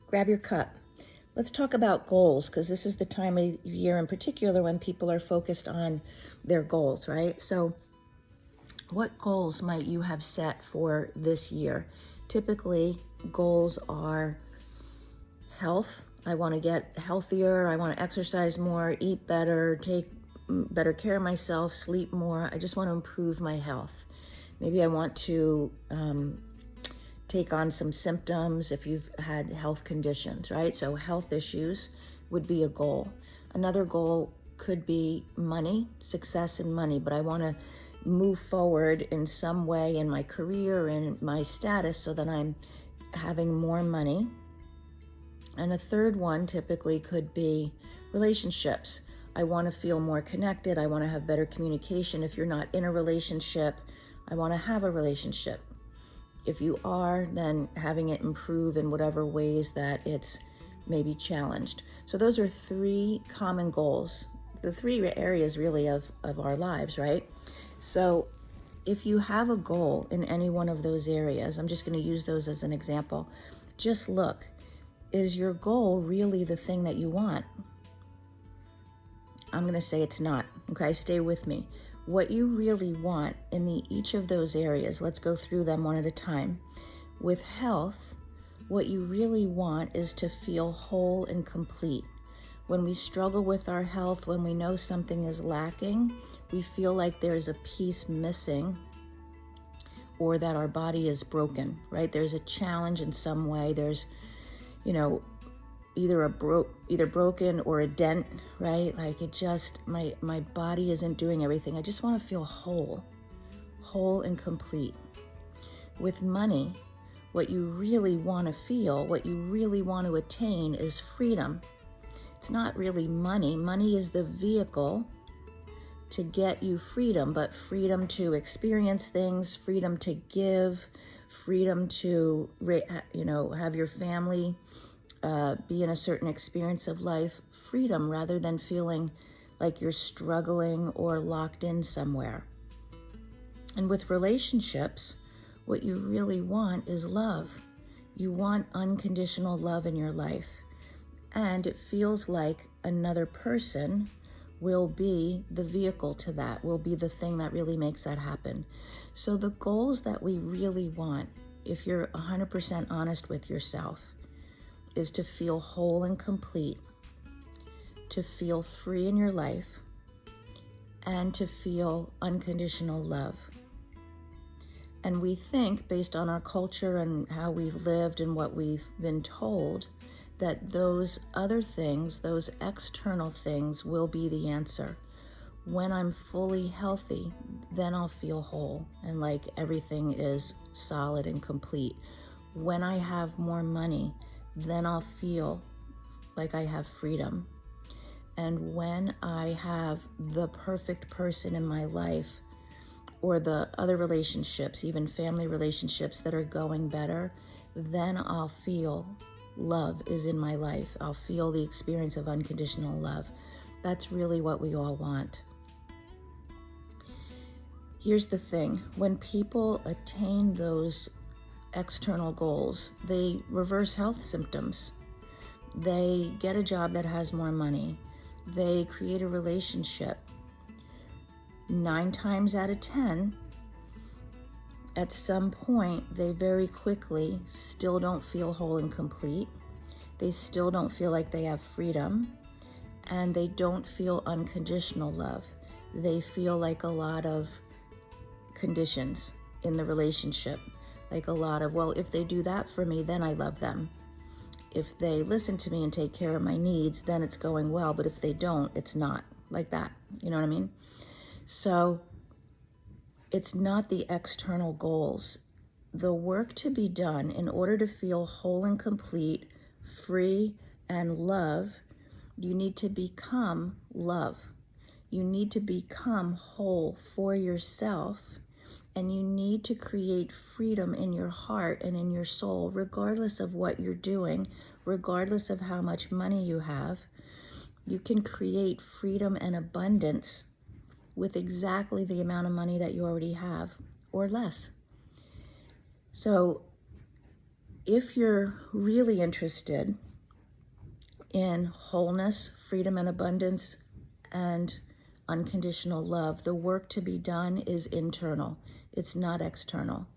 grab your cup. Let's talk about goals, because this is the time of year in particular when people are focused on their goals, right? So what goals might you have set for this year? Typically, goals are health. I want to get healthier. I want to exercise more, eat better, take better care of myself, sleep more. I just want to improve my health. Maybe I want to take on some symptoms if you've had health conditions, right? So health issues would be a goal. Another goal could be money, success in money, but I want to move forward in some way in my career and my status so that I'm having more money. And a third one typically could be relationships. I want to feel more connected. I want to have better communication. If you're not in a relationship, I want to have a relationship. If you are, then having it improve in whatever ways that it's maybe challenged. So those are three common goals, the three areas really of our lives, right? So if you have a goal in any one of those areas, I'm just going to use those as an example. Just look, is your goal really the thing that you want? I'm going to say it's not. Okay, stay with me. What you really want in each of those areas, let's go through them one at a time. With health, what you really want is to feel whole and complete. When we struggle with our health, when we know something is lacking, we feel like there's a piece missing or that our body is broken, right? There's a challenge in some way. There's, either broken or a dent, right? Like it just, my body isn't doing everything. I just want to feel whole and complete. With money, what you really want to feel, what you really want to attain is freedom. It's not really money. Money is the vehicle to get you freedom, but freedom to experience things, freedom to give, freedom to, have your family be in a certain experience of life, freedom rather than feeling like you're struggling or locked in somewhere. And with relationships, what you really want is love. You want unconditional love in your life. And it feels like another person will be the vehicle to that, will be the thing that really makes that happen. So the goals that we really want, if you're 100% honest with yourself, is to feel whole and complete, to feel free in your life, and to feel unconditional love. And we think, based on our culture and how we've lived and what we've been told, that those other things, those external things, will be the answer. When I'm fully healthy, then I'll feel whole and like everything is solid and complete. When I have more money, then I'll feel like I have freedom. And when I have the perfect person in my life, or the other relationships, even family relationships that are going better, then I'll feel love is in my life. I'll feel the experience of unconditional love. That's really what we all want. Here's the thing. When people attain those external goals, they reverse health symptoms. They get a job that has more money. They create a relationship. 9 times out of 10, at some point, they very quickly still don't feel whole and complete. They still don't feel like they have freedom, and they don't feel unconditional love. They feel like a lot of conditions in the relationship. Like a lot of, well, if they do that for me, then I love them. If they listen to me and take care of my needs, then it's going well. But if they don't, it's not. Like that. You know what I mean? So it's not the external goals. The work to be done in order to feel whole and complete, free, and love, you need to become love. You need to become whole for yourself. And you need to create freedom in your heart and in your soul, regardless of what you're doing, regardless of how much money you have. You can create freedom and abundance with exactly the amount of money that you already have, or less. So If you're really interested in wholeness, freedom and abundance, and unconditional love, the work to be done is internal. It's not external.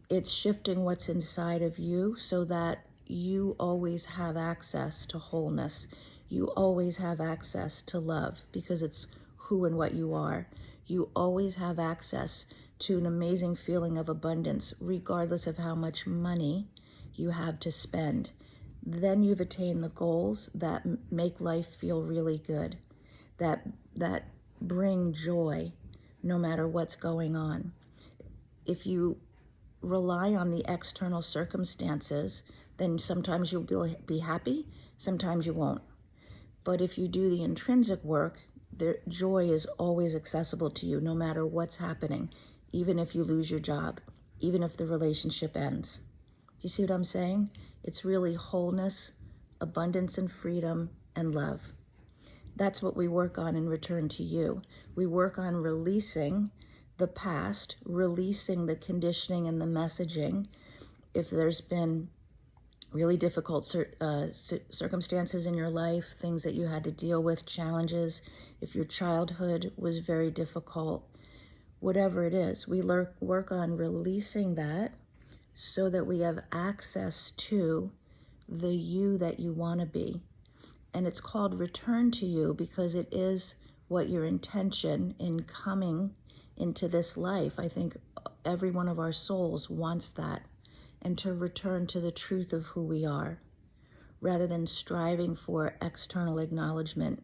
It's shifting what's inside of you so that you always have access to wholeness. You always have access to love because it's who and what you are. You always have access to an amazing feeling of abundance, regardless of how much money you have to spend. Then you've attained the goals that make life feel really good, that bring joy no matter what's going on. If you rely on the external circumstances, then sometimes you'll be happy, sometimes you won't. But if you do the intrinsic work, the joy is always accessible to you no matter what's happening, even if you lose your job, even if the relationship ends. Do you see what I'm saying? It's really wholeness, abundance and freedom, and love. That's what we work on in Return to You. We work on releasing the past, releasing the conditioning and the messaging. If there's been really difficult circumstances in your life, things that you had to deal with, challenges, if your childhood was very difficult, whatever it is, we work on releasing that so that we have access to the you that you want to be. And it's called Return to You because it is what your intention in coming into this life. I think every one of our souls wants that, and to return to the truth of who we are, rather than striving for external acknowledgement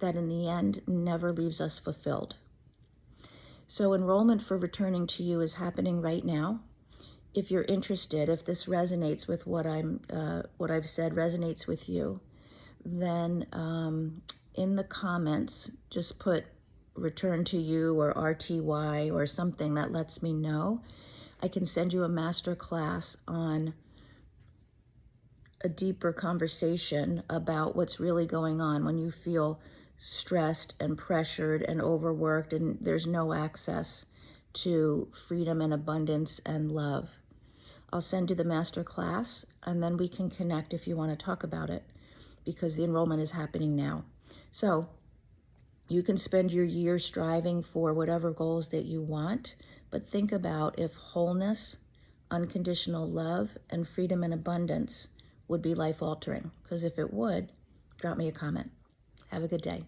that in the end never leaves us fulfilled. So enrollment for Returning to You is happening right now. If you're interested, if this resonates with what I've said resonates with you, then in the comments, just put Return to You or RTY or something that lets me know. I can send you a master class on a deeper conversation about what's really going on when you feel stressed and pressured and overworked and there's no access to freedom and abundance and love. I'll send you the master class and then we can connect if you want to talk about it, because the enrollment is happening now. So you can spend your year striving for whatever goals that you want, but think about if wholeness, unconditional love, and freedom and abundance would be life-altering. Because if it would, drop me a comment. Have a good day.